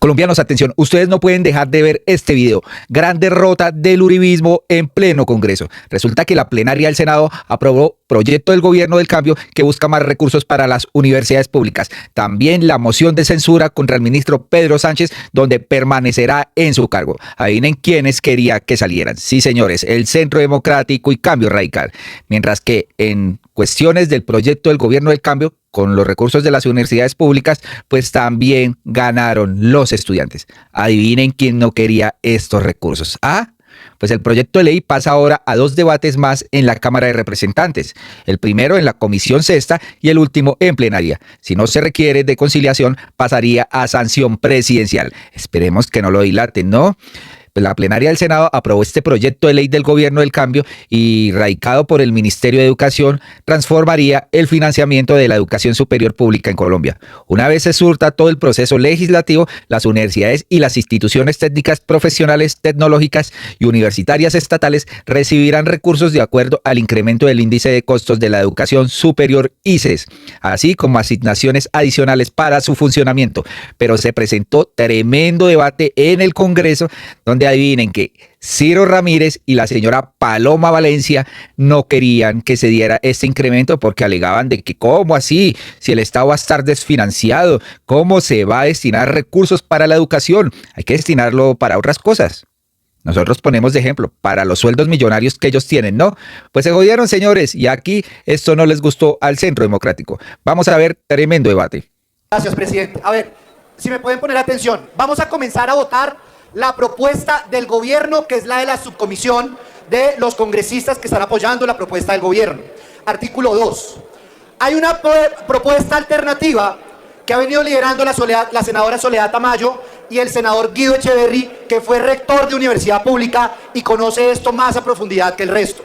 Colombianos, atención, ustedes no pueden dejar de ver este video. Gran derrota del uribismo en pleno Congreso. Resulta que la plenaria del Senado aprobó proyecto del gobierno del cambio que busca más recursos para las universidades públicas. También la moción de censura contra el ministro Pedro Sánchez, donde permanecerá en su cargo. Adivinen quiénes quería que salieran. Sí, señores, el Centro Democrático y Cambio Radical. Mientras que en cuestiones del proyecto del gobierno del cambio, con los recursos de las universidades públicas, pues también ganaron los estudiantes. Adivinen quién no quería estos recursos. Pues el proyecto de ley pasa ahora a 2 debates más en la Cámara de Representantes. El primero en la Comisión Sexta y el último en plenaria. Si no se requiere de conciliación, pasaría a sanción presidencial. Esperemos que no lo dilaten, ¿no? La plenaria del Senado aprobó este proyecto de ley del gobierno del cambio y, radicado por el Ministerio de Educación, transformaría el financiamiento de la educación superior pública en Colombia. Una vez se surta todo el proceso legislativo, las universidades y las instituciones técnicas profesionales, tecnológicas y universitarias estatales recibirán recursos de acuerdo al incremento del índice de costos de la educación superior ICES, así como asignaciones adicionales para su funcionamiento. Pero se presentó tremendo debate en el Congreso, donde adivinen que Ciro Ramírez y la señora Paloma Valencia no querían que se diera este incremento porque alegaban de que ¿cómo así? Si el Estado va a estar desfinanciado, ¿cómo se va a destinar recursos para la educación? Hay que destinarlo para otras cosas. Nosotros ponemos de ejemplo, para los sueldos millonarios que ellos tienen, ¿no? Pues se jodieron, señores, y aquí esto no les gustó al Centro Democrático. Vamos a ver tremendo debate. Gracias, presidente. A ver, si me pueden poner atención. Vamos a comenzar a votar la propuesta del gobierno, que es la de la subcomisión de los congresistas que están apoyando la propuesta del gobierno. Artículo 2. Hay una propuesta alternativa que ha venido liderando la senadora Soledad Tamayo y el senador Guido Echeverry, que fue rector de universidad pública y conoce esto más a profundidad que el resto.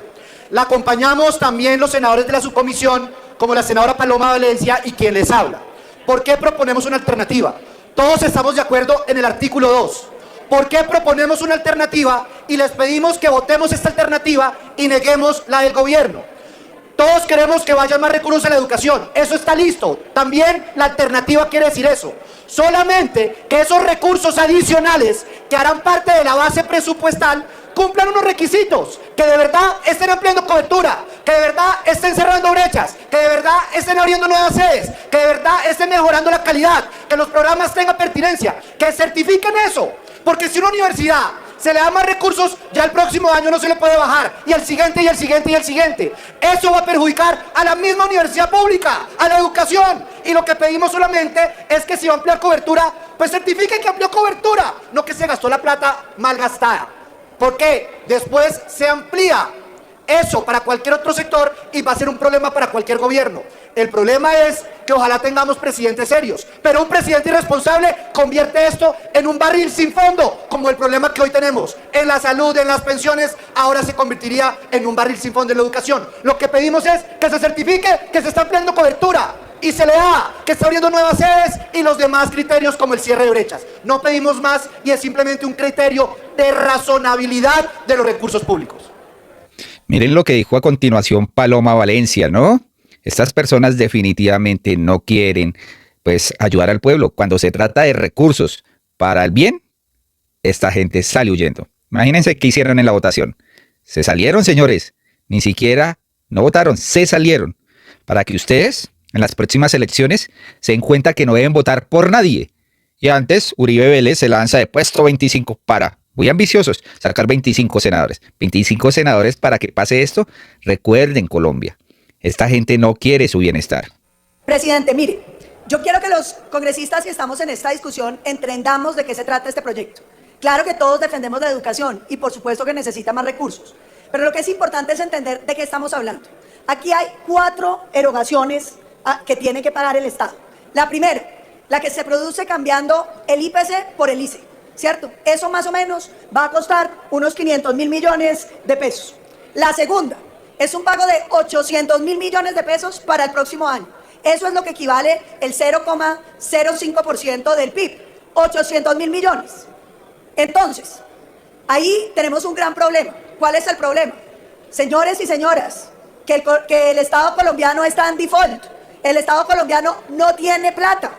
La acompañamos también los senadores de la subcomisión, como la senadora Paloma Valencia y quien les habla. ¿Por qué proponemos una alternativa? Todos estamos de acuerdo en el artículo 2. ¿Por qué proponemos una alternativa y les pedimos que votemos esta alternativa y neguemos la del gobierno? Todos queremos que vayan más recursos a la educación, eso está listo. También la alternativa quiere decir eso. Solamente que esos recursos adicionales que harán parte de la base presupuestal cumplan unos requisitos, que de verdad estén ampliando cobertura, que de verdad estén cerrando brechas, que de verdad estén abriendo nuevas sedes, que de verdad estén mejorando la calidad, que los programas tengan pertinencia, que certifiquen eso. Porque si una universidad se le da más recursos, ya el próximo año no se le puede bajar, y el siguiente, y el siguiente, y el siguiente. Eso va a perjudicar a la misma universidad pública, a la educación. Y lo que pedimos solamente es que si va a ampliar cobertura, pues certifique que amplió cobertura, no que se gastó la plata mal gastada. Porque después se amplía eso para cualquier otro sector y va a ser un problema para cualquier gobierno. El problema es que ojalá tengamos presidentes serios, pero un presidente irresponsable convierte esto en un barril sin fondo, como el problema que hoy tenemos en la salud, en las pensiones. Ahora se convertiría en un barril sin fondo en la educación. Lo que pedimos es que se certifique que se está ampliando cobertura y se le da, que está abriendo nuevas sedes y los demás criterios como el cierre de brechas. No pedimos más y es simplemente un criterio de razonabilidad de los recursos públicos. Miren lo que dijo a continuación Paloma Valencia, ¿no? Estas personas definitivamente no quieren, pues, ayudar al pueblo. Cuando se trata de recursos para el bien, esta gente sale huyendo. Imagínense qué hicieron en la votación. Se salieron, señores. Ni siquiera no votaron, se salieron. Para que ustedes, en las próximas elecciones, se den cuenta que no deben votar por nadie. Y antes, Uribe Vélez se lanza de puesto 25 para, muy ambiciosos, sacar 25 senadores. 25 senadores para que pase esto. Recuerden, Colombia, esta gente no quiere su bienestar. Presidente, mire, yo quiero que los congresistas que estamos en esta discusión entendamos de qué se trata este proyecto. Claro que todos defendemos la educación y por supuesto que necesita más recursos, pero lo que es importante es entender de qué estamos hablando. Aquí hay 4 erogaciones que tiene que pagar el Estado. La primera, la que se produce cambiando el IPC por el ICE, ¿cierto? Eso más o menos va a costar unos 500.000 millones de pesos. La segunda, es un pago de 800.000 millones de pesos para el próximo año. Eso es lo que equivale el 0,05% del PIB, 800.000 millones. Entonces, ahí tenemos un gran problema. ¿Cuál es el problema? Señores y señoras, que el Estado colombiano está en default. El Estado colombiano no tiene plata.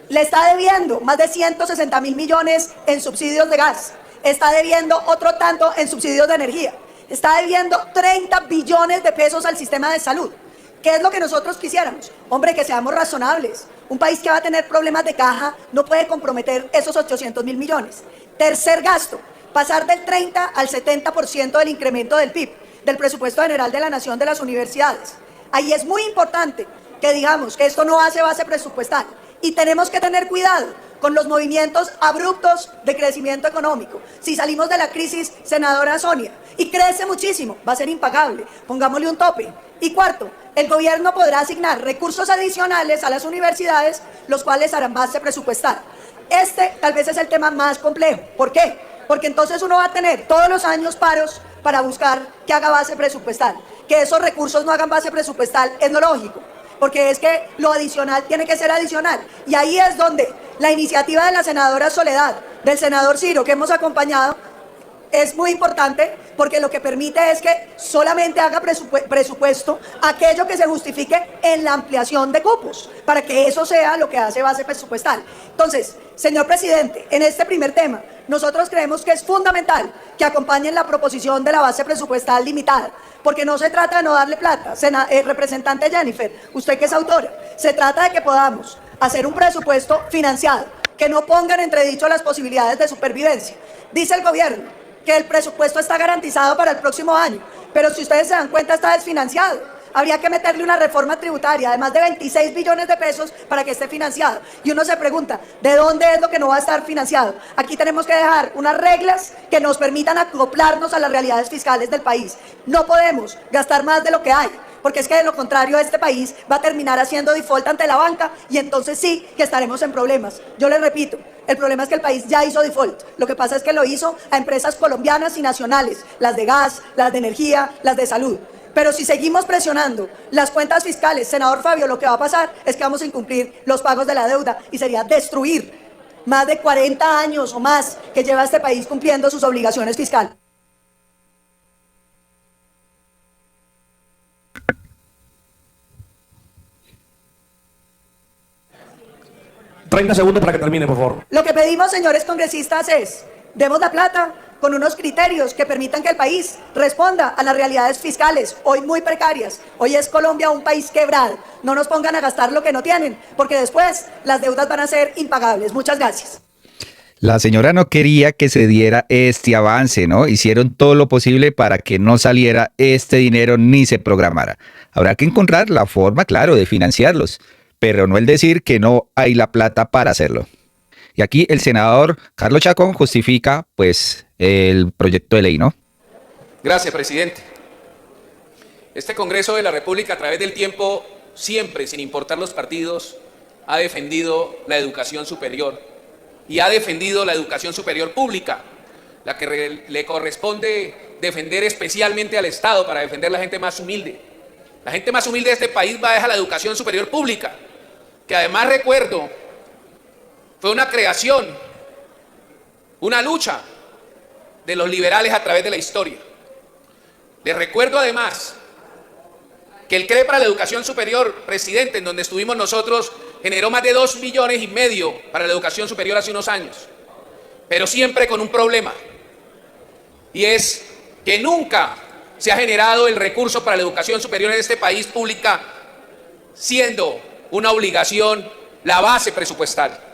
Le está debiendo más de 160.000 millones en subsidios de gas. Está debiendo otro tanto en subsidios de energía. Está debiendo 30 billones de pesos al sistema de salud. ¿Qué es lo que nosotros quisiéramos? Hombre, que seamos razonables. Un país que va a tener problemas de caja no puede comprometer esos 800.000 millones. Tercer gasto, pasar del 30 al 70% del incremento del PIB, del presupuesto general de la nación de las universidades. Ahí es muy importante que digamos que esto no hace base presupuestal y tenemos que tener cuidado con los movimientos abruptos de crecimiento económico. Si salimos de la crisis, senadora Sonia, y crece muchísimo, va a ser impagable, pongámosle un tope. Y cuarto, el gobierno podrá asignar recursos adicionales a las universidades, los cuales harán base presupuestal. Este tal vez es el tema más complejo. ¿Por qué? Porque entonces uno va a tener todos los años paros para buscar que haga base presupuestal. Que esos recursos no hagan base presupuestal es lo lógico, porque es que lo adicional tiene que ser adicional. Y ahí es donde la iniciativa de la senadora Soledad, del senador Ciro, que hemos acompañado, es muy importante, porque lo que permite es que solamente haga presupuesto aquello que se justifique en la ampliación de cupos, para que eso sea lo que hace base presupuestal. Entonces, señor presidente, en este primer tema, nosotros creemos que es fundamental que acompañen la proposición de la base presupuestal limitada, porque no se trata de no darle plata, representante Jennifer, usted que es autora, se trata de que podamos hacer un presupuesto financiado, que no ponga en entredicho las posibilidades de supervivencia. Dice el gobierno que el presupuesto está garantizado para el próximo año, pero si ustedes se dan cuenta está desfinanciado. Habría que meterle una reforma tributaria de más de 26 billones de pesos para que esté financiado. Y uno se pregunta, ¿de dónde es lo que no va a estar financiado? Aquí tenemos que dejar unas reglas que nos permitan acoplarnos a las realidades fiscales del país. No podemos gastar más de lo que hay, porque es que de lo contrario este país va a terminar haciendo default ante la banca y entonces sí que estaremos en problemas. Yo les repito, el problema es que el país ya hizo default. Lo que pasa es que lo hizo a empresas colombianas y nacionales, las de gas, las de energía, las de salud. Pero si seguimos presionando las cuentas fiscales, senador Fabio, lo que va a pasar es que vamos a incumplir los pagos de la deuda y sería destruir más de 40 años o más que lleva este país cumpliendo sus obligaciones fiscales. 30 segundos para que termine, por favor. Lo que pedimos, señores congresistas, es demos la plata con unos criterios que permitan que el país responda a las realidades fiscales, hoy muy precarias. Hoy es Colombia un país quebrado. No nos pongan a gastar lo que no tienen, porque después las deudas van a ser impagables. Muchas gracias. La señora no quería que se diera este avance, ¿no? Hicieron todo lo posible para que no saliera este dinero ni se programara. Habrá que encontrar la forma, claro, de financiarlos, pero no el decir que no hay la plata para hacerlo. Y aquí el senador Carlos Chacón justifica, pues, el proyecto de ley, ¿no? Gracias, presidente. Este Congreso de la República, a través del tiempo, siempre, sin importar los partidos, ha defendido la educación superior y ha defendido la educación superior pública, la que le corresponde defender especialmente al Estado para defender a la gente más humilde. La gente más humilde de este país va a dejar la educación superior pública, que además recuerdo, fue una creación, una lucha de los liberales a través de la historia. Les recuerdo además que el CRE para la educación superior, presidente, en donde estuvimos nosotros, generó más de 2,5 millones para la educación superior hace unos años, pero siempre con un problema, y es que nunca se ha generado el recurso para la educación superior en este país pública, siendo una obligación la base presupuestal.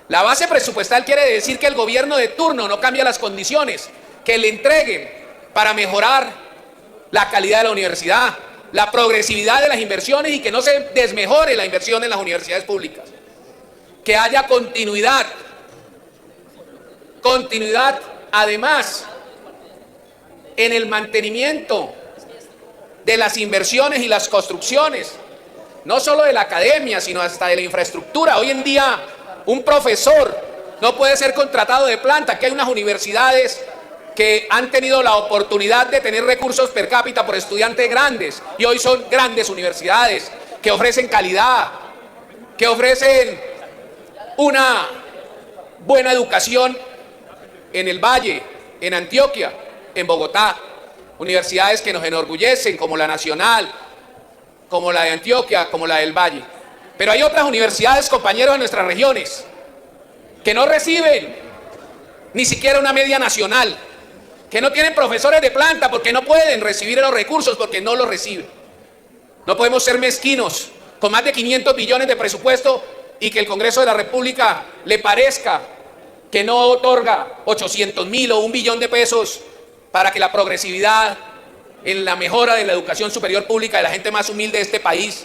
La base presupuestal quiere decir que el gobierno de turno no cambia las condiciones que le entreguen para mejorar la calidad de la universidad, la progresividad de las inversiones y que no se desmejore la inversión en las universidades públicas. Que haya continuidad además en el mantenimiento de las inversiones y las construcciones, no solo de la academia, sino hasta de la infraestructura. Hoy en día un profesor no puede ser contratado de planta, que hay unas universidades que han tenido la oportunidad de tener recursos per cápita por estudiantes grandes y hoy son grandes universidades que ofrecen calidad, que ofrecen una buena educación en el Valle, en Antioquia, en Bogotá, universidades que nos enorgullecen como la Nacional, como la de Antioquia, como la del Valle. Pero hay otras universidades, compañeros, en nuestras regiones que no reciben ni siquiera una media nacional, que no tienen profesores de planta porque no pueden recibir los recursos, porque no los reciben. No podemos ser mezquinos con más de 500 billones de presupuesto y que el Congreso de la República le parezca que no otorga 800.000 o 1 billón de pesos para que la progresividad en la mejora de la educación superior pública de la gente más humilde de este país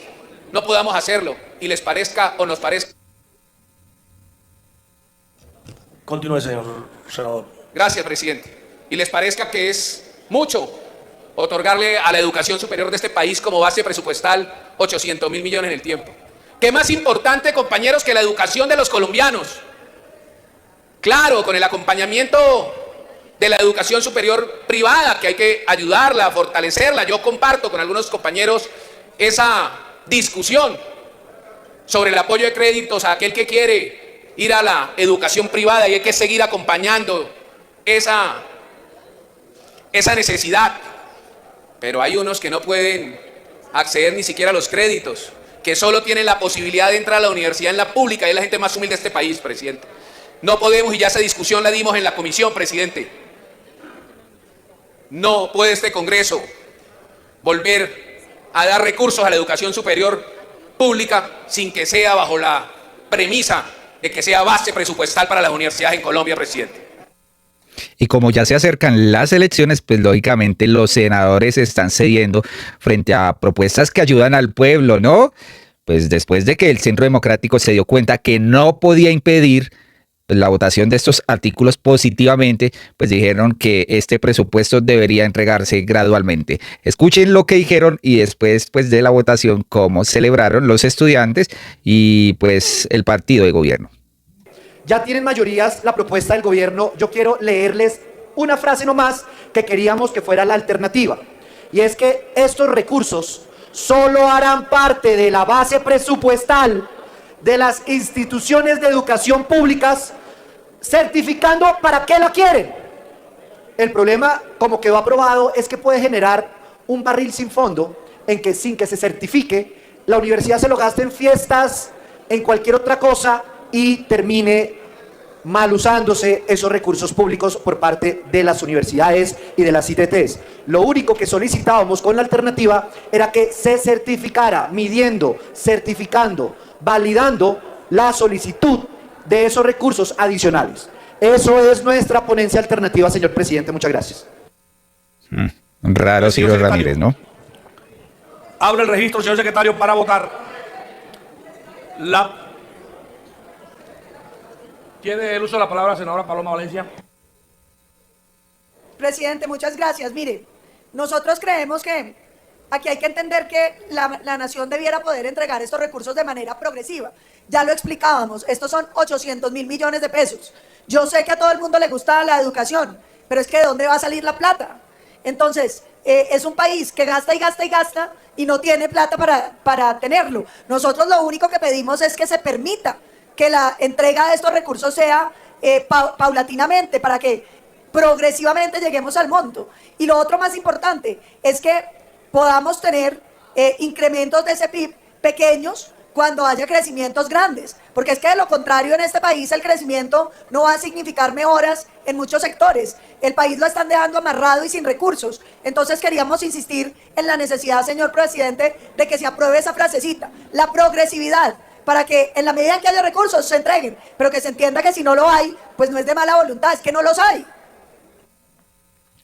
no podamos hacerlo y les parezca o nos parezca. Continúe, señor senador. Gracias, presidente. Y les parezca que es mucho otorgarle a la educación superior de este país como base presupuestal 800.000 millones en el tiempo. ¿Qué más importante, compañeros, que la educación de los colombianos? Claro, con el acompañamiento de la educación superior privada, que hay que ayudarla, fortalecerla. Yo comparto con algunos compañeros esa discusión sobre el apoyo de créditos a aquel que quiere ir a la educación privada, y hay que seguir acompañando esa necesidad. Pero hay unos que no pueden acceder ni siquiera a los créditos, que solo tienen la posibilidad de entrar a la universidad en la pública, y es la gente más humilde de este país, presidente. No podemos, y ya esa discusión la dimos en la comisión, presidente. No puede este Congreso volver a dar recursos a la educación superior pública sin que sea bajo la premisa de que sea base presupuestal para las universidades en Colombia, presidente. Y como ya se acercan las elecciones, pues lógicamente los senadores están cediendo frente a propuestas que ayudan al pueblo, ¿no? Pues después de que el Centro Democrático se dio cuenta que no podía impedir la votación de estos artículos positivamente, pues dijeron que este presupuesto debería entregarse gradualmente. Escuchen lo que dijeron y después pues, de la votación cómo celebraron los estudiantes y pues el partido de gobierno. Ya tienen mayorías la propuesta del gobierno. Yo quiero leerles una frase nomás que queríamos que fuera la alternativa. Y es que estos recursos solo harán parte de la base presupuestal de las instituciones de educación públicas, certificando para qué la quieren. El problema, como quedó aprobado, es que puede generar un barril sin fondo en que sin que se certifique, la universidad se lo gaste en fiestas, en cualquier otra cosa y termine mal usándose esos recursos públicos por parte de las universidades y de las ITTs. Lo único que solicitábamos con la alternativa era que se certificara, midiendo, certificando, validando la solicitud de esos recursos adicionales. Eso es nuestra ponencia alternativa, señor presidente. Muchas gracias. Raro, Ciro Ramírez, ¿no? Abre el registro, señor secretario, para votar. ¿Tiene el uso de la palabra la senadora Paloma Valencia? Presidente, muchas gracias. Mire, nosotros creemos que aquí hay que entender que la nación debiera poder entregar estos recursos de manera progresiva. Ya lo explicábamos, estos son 800.000 millones de pesos. Yo sé que a todo el mundo le gusta la educación, pero es que ¿de dónde va a salir la plata? Entonces, es un país que gasta y gasta y gasta y no tiene plata para tenerlo. Nosotros lo único que pedimos es que se permita que la entrega de estos recursos sea paulatinamente, para que progresivamente lleguemos al monto. Y lo otro más importante es que podamos tener incrementos de ese PIB pequeños cuando haya crecimientos grandes, porque es que de lo contrario en este país el crecimiento no va a significar mejoras en muchos sectores. El país lo están dejando amarrado y sin recursos. Entonces queríamos insistir en la necesidad, señor presidente, de que se apruebe esa frasecita, la progresividad, para que en la medida en que haya recursos se entreguen, pero que se entienda que si no lo hay, pues no es de mala voluntad, es que no los hay.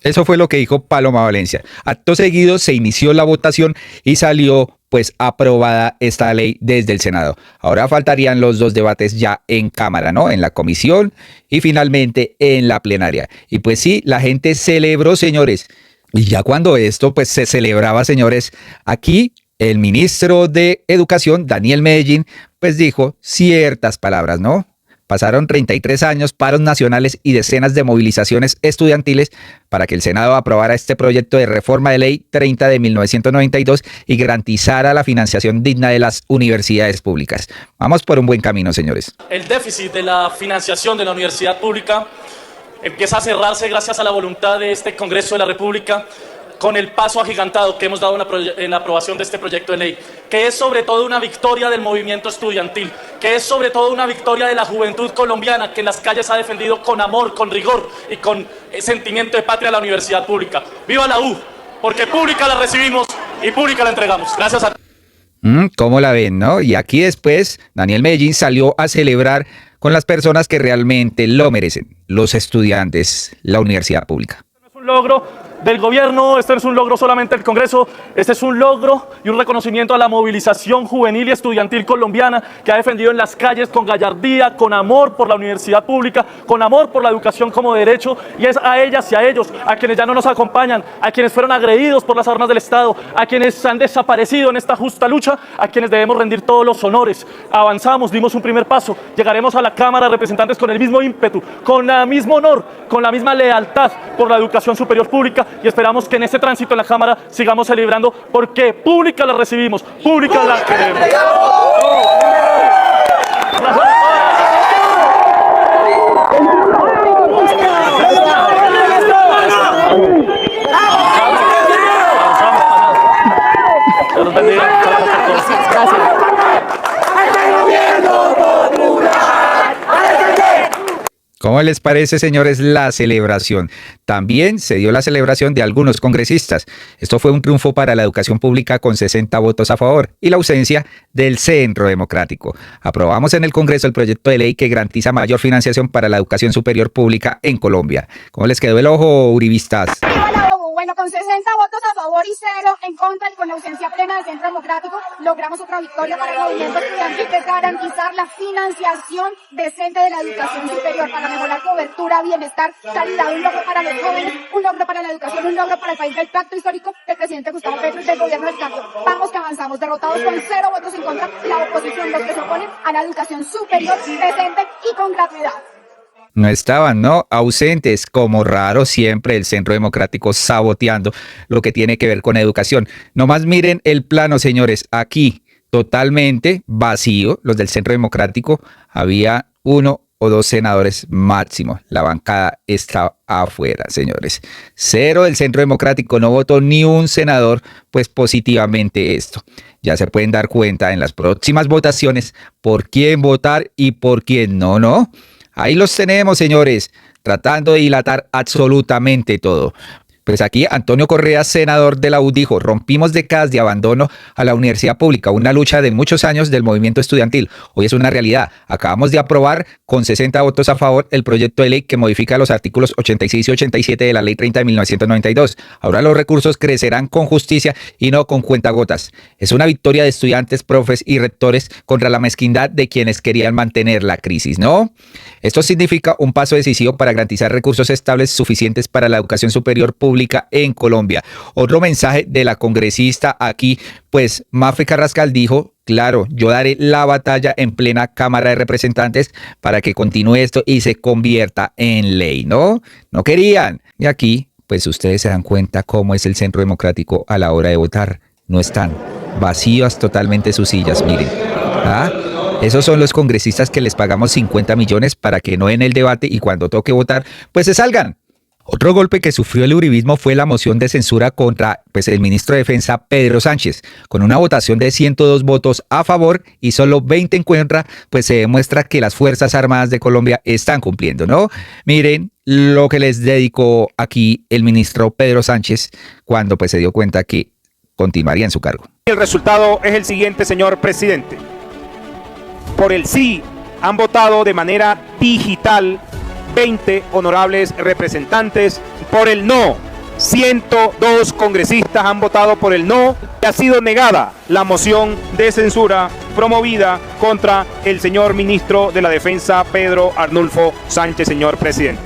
Eso fue lo que dijo Paloma Valencia. Acto seguido se inició la votación y salió pues aprobada esta ley desde el Senado. Ahora faltarían los dos debates ya en Cámara, ¿no? En la comisión y finalmente en la plenaria. Y pues sí, la gente celebró, señores. Y ya cuando esto pues se celebraba, señores, aquí el ministro de Educación, Daniel Medellín, pues dijo ciertas palabras, ¿no? Pasaron 33 años, paros nacionales y decenas de movilizaciones estudiantiles para que el Senado aprobara este proyecto de reforma de ley 30 de 1992 y garantizara la financiación digna de las universidades públicas. Vamos por un buen camino, señores. El déficit de la financiación de la universidad pública empieza a cerrarse gracias a la voluntad de este Congreso de la República con el paso agigantado que hemos dado en la aprobación de este proyecto de ley, que es sobre todo una victoria del movimiento estudiantil, que es sobre todo una victoria de la juventud colombiana que en las calles ha defendido con amor, con rigor y con sentimiento de patria la universidad pública. ¡Viva la U! Porque pública la recibimos y pública la entregamos. Gracias a ¿Cómo la ven, no? Y aquí después Daniel Medellín salió a celebrar con las personas que realmente lo merecen, los estudiantes, la universidad pública. Es un logro del gobierno, este no es un logro solamente del Congreso, este es un logro y un reconocimiento a la movilización juvenil y estudiantil colombiana que ha defendido en las calles con gallardía, con amor por la universidad pública, con amor por la educación como derecho, y es a ellas y a ellos, a quienes ya no nos acompañan, a quienes fueron agredidos por las armas del Estado, a quienes han desaparecido en esta justa lucha, a quienes debemos rendir todos los honores. Avanzamos, dimos un primer paso, llegaremos a la Cámara de Representantes con el mismo ímpetu, con el mismo honor, con la misma lealtad por la educación superior pública, y esperamos que en ese tránsito en la Cámara sigamos celebrando porque pública la recibimos, pública la queremos. ¿Cómo les parece, señores, la celebración? También se dio la celebración de algunos congresistas. Esto fue un triunfo para la educación pública con 60 votos a favor y la ausencia del Centro Democrático. Aprobamos en el Congreso el proyecto de ley que garantiza mayor financiación para la educación superior pública en Colombia. ¿Cómo les quedó el ojo, uribistas? Bueno, con 60 votos a favor y 0 en contra y con la ausencia plena del Centro Democrático, logramos otra victoria para el movimiento estudiantil, que es garantizar la financiación decente de la educación superior para mejorar cobertura, bienestar, calidad, un logro para los jóvenes, un logro para la educación, un logro para el país del pacto histórico del presidente Gustavo Petro y del gobierno del cambio. Vamos que avanzamos, derrotados con 0 votos en contra, la oposición, los que se oponen a la educación superior, decente y con gratuidad. No estaban, ¿no? Ausentes, como raro siempre el Centro Democrático saboteando lo que tiene que ver con educación. Nomás miren el plano, señores, aquí totalmente vacío, los del Centro Democrático, había 1 o 2 senadores máximo, la bancada está afuera, señores. 0 del Centro Democrático, no votó ni un senador, pues positivamente esto. Ya se pueden dar cuenta en las próximas votaciones por quién votar y por quién no, ¿no? Ahí los tenemos, señores, tratando de dilatar absolutamente todo. Pues aquí Antonio Correa, senador de la U, dijo: rompimos décadas de abandono a la universidad pública, una lucha de muchos años del movimiento estudiantil. Hoy es una realidad. Acabamos de aprobar con 60 votos a favor el proyecto de ley que modifica los artículos 86 y 87 de la Ley 30 de 1992. Ahora los recursos crecerán con justicia y no con cuentagotas. Es una victoria de estudiantes, profes y rectores contra la mezquindad de quienes querían mantener la crisis, ¿no? Esto significa un paso decisivo para garantizar recursos estables suficientes para la educación superior pública en Colombia. Otro mensaje de la congresista aquí, pues Mafre Carrascal dijo: claro, yo daré la batalla en plena Cámara de Representantes para que continúe esto y se convierta en ley, ¿no? No querían. Y aquí, pues ustedes se dan cuenta cómo es el Centro Democrático a la hora de votar. No están vacías totalmente sus sillas, miren. ¿Ah? Esos son los congresistas que les pagamos 50 millones para que no den el debate y cuando toque votar, pues se salgan. Otro golpe que sufrió el uribismo fue la moción de censura contra el ministro de Defensa, Pedro Sánchez. Con una votación de 102 votos a favor y solo 20 en contra, pues se demuestra que las Fuerzas Armadas de Colombia están cumpliendo, ¿no? Miren lo que les dedicó aquí el ministro Pedro Sánchez cuando pues se dio cuenta que continuaría en su cargo. El resultado es el siguiente, señor presidente. Por el sí han votado de manera digital 20 honorables representantes. Por el no, 102 congresistas han votado por el no. Y ha sido negada la moción de censura promovida contra el señor ministro de la Defensa, Pedro Arnulfo Sánchez, señor presidente.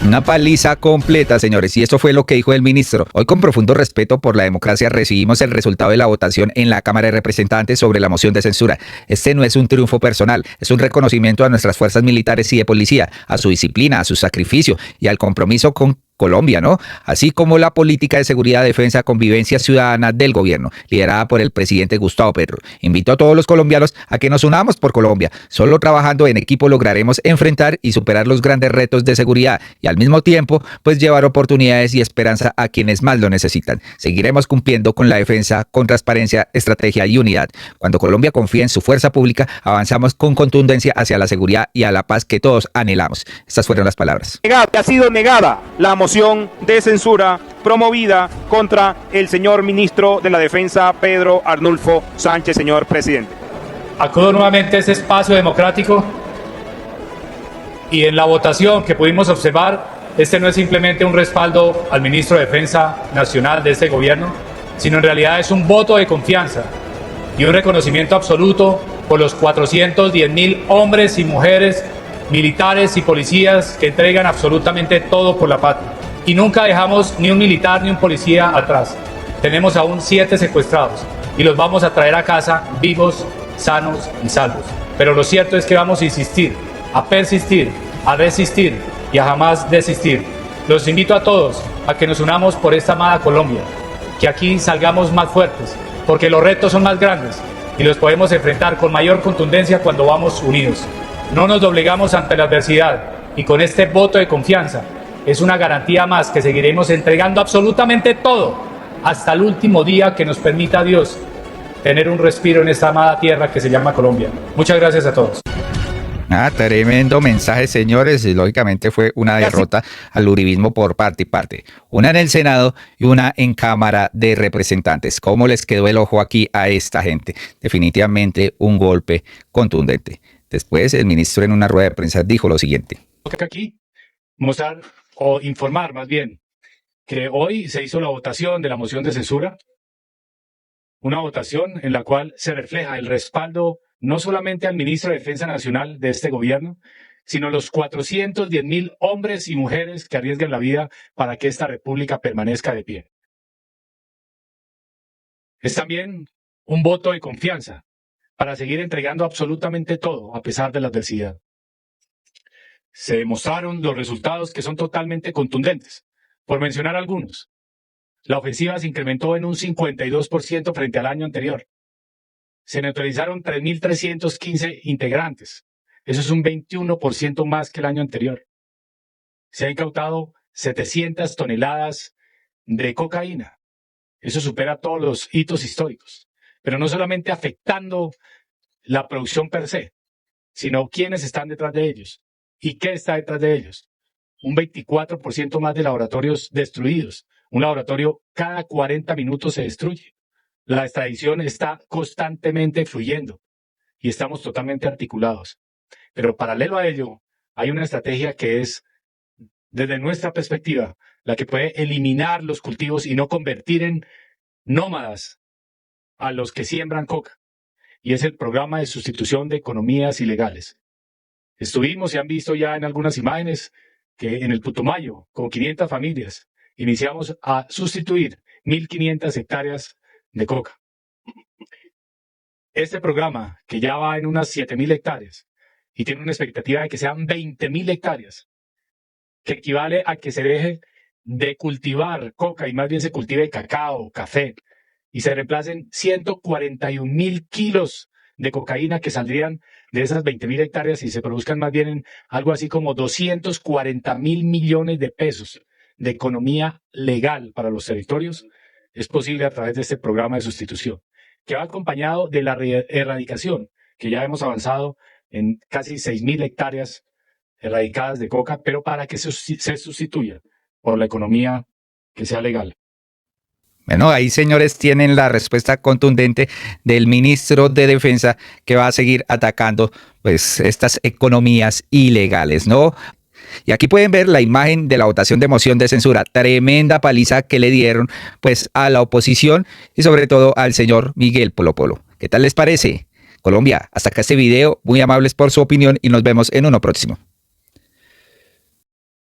Una paliza completa, señores, y esto fue lo que dijo el ministro. Hoy, con profundo respeto por la democracia, recibimos el resultado de la votación en la Cámara de Representantes sobre la moción de censura. Este no es un triunfo personal, es un reconocimiento a nuestras fuerzas militares y de policía, a su disciplina, a su sacrificio y al compromiso con Colombia, ¿no? Así como la política de seguridad, defensa, convivencia ciudadana del gobierno, liderada por el presidente Gustavo Petro. Invito a todos los colombianos a que nos unamos por Colombia. Solo trabajando en equipo lograremos enfrentar y superar los grandes retos de seguridad y al mismo tiempo, pues llevar oportunidades y esperanza a quienes más lo necesitan. Seguiremos cumpliendo con la defensa, con transparencia, estrategia y unidad. Cuando Colombia confía en su fuerza pública, avanzamos con contundencia hacia la seguridad y a la paz que todos anhelamos. Estas fueron las palabras. Ha sido negada la moción de censura promovida contra el señor ministro de la Defensa, Pedro Arnulfo Sánchez, señor presidente. Acudo nuevamente a este espacio democrático y en la votación que pudimos observar, este no es simplemente un respaldo al ministro de Defensa Nacional de este gobierno, sino en realidad es un voto de confianza y un reconocimiento absoluto por los 410.000 hombres y mujeres, militares y policías que entregan absolutamente todo por la patria. Y nunca dejamos ni un militar ni un policía atrás. Tenemos aún 7 secuestrados y los vamos a traer a casa vivos, sanos y salvos. Pero lo cierto es que vamos a insistir, a persistir, a resistir y a jamás desistir. Los invito a todos a que nos unamos por esta amada Colombia, que aquí salgamos más fuertes, porque los retos son más grandes y los podemos enfrentar con mayor contundencia cuando vamos unidos. No nos doblegamos ante la adversidad y con este voto de confianza es una garantía más que seguiremos entregando absolutamente todo hasta el último día que nos permita Dios tener un respiro en esta amada tierra que se llama Colombia. Muchas gracias a todos. Tremendo mensaje, señores. Lógicamente fue una derrota al uribismo por parte y parte. Una en el Senado y una en Cámara de Representantes. ¿Cómo les quedó el ojo aquí a esta gente? Definitivamente un golpe contundente. Después el ministro en una rueda de prensa dijo lo siguiente. Aquí mostrar o informar más bien que hoy se hizo la votación de la moción de censura. Una votación en la cual se refleja el respaldo no solamente al ministro de Defensa Nacional de este gobierno, sino los 410.000 hombres y mujeres que arriesgan la vida para que esta república permanezca de pie. Es también un voto de confianza para seguir entregando absolutamente todo a pesar de la adversidad. Se demostraron los resultados que son totalmente contundentes. Por mencionar algunos, la ofensiva se incrementó en un 52% frente al año anterior. Se neutralizaron 3.315 integrantes. Eso es un 21% más que el año anterior. Se han incautado 700 toneladas de cocaína. Eso supera todos los hitos históricos. Pero no solamente afectando la producción per se, sino quiénes están detrás de ellos y qué está detrás de ellos. Un 24% más de laboratorios destruidos. Un laboratorio cada 40 minutos se destruye. La extradición está constantemente fluyendo y estamos totalmente articulados. Pero paralelo a ello, hay una estrategia que es, desde nuestra perspectiva, la que puede eliminar los cultivos y no convertir en nómadas a los que siembran coca. Y es el programa de sustitución de economías ilegales. Estuvimos y han visto ya en algunas imágenes que en el Putumayo, con 500 familias, iniciamos a sustituir 1.500 hectáreas de coca. Este programa, que ya va en unas 7.000 hectáreas y tiene una expectativa de que sean 20.000 hectáreas, que equivale a que se deje de cultivar coca y más bien se cultive cacao, café, y se reemplacen 141.000 kilos de cocaína que saldrían de esas 20.000 hectáreas y se produzcan más bien en algo así como 240.000 millones de pesos de economía legal para los territorios. Es posible a través de este programa de sustitución, que va acompañado de la erradicación, que ya hemos avanzado en casi 6.000 hectáreas erradicadas de coca, pero para que se sustituya por la economía que sea legal. Bueno, ahí, señores, tienen la respuesta contundente del ministro de Defensa, que va a seguir atacando pues estas economías ilegales, ¿no? Y aquí pueden ver la imagen de la votación de moción de censura. Tremenda paliza que le dieron pues a la oposición y sobre todo al señor Miguel Polo Polo. ¿Qué tal les parece? Colombia, hasta acá este video. Muy amables por su opinión y nos vemos en uno próximo.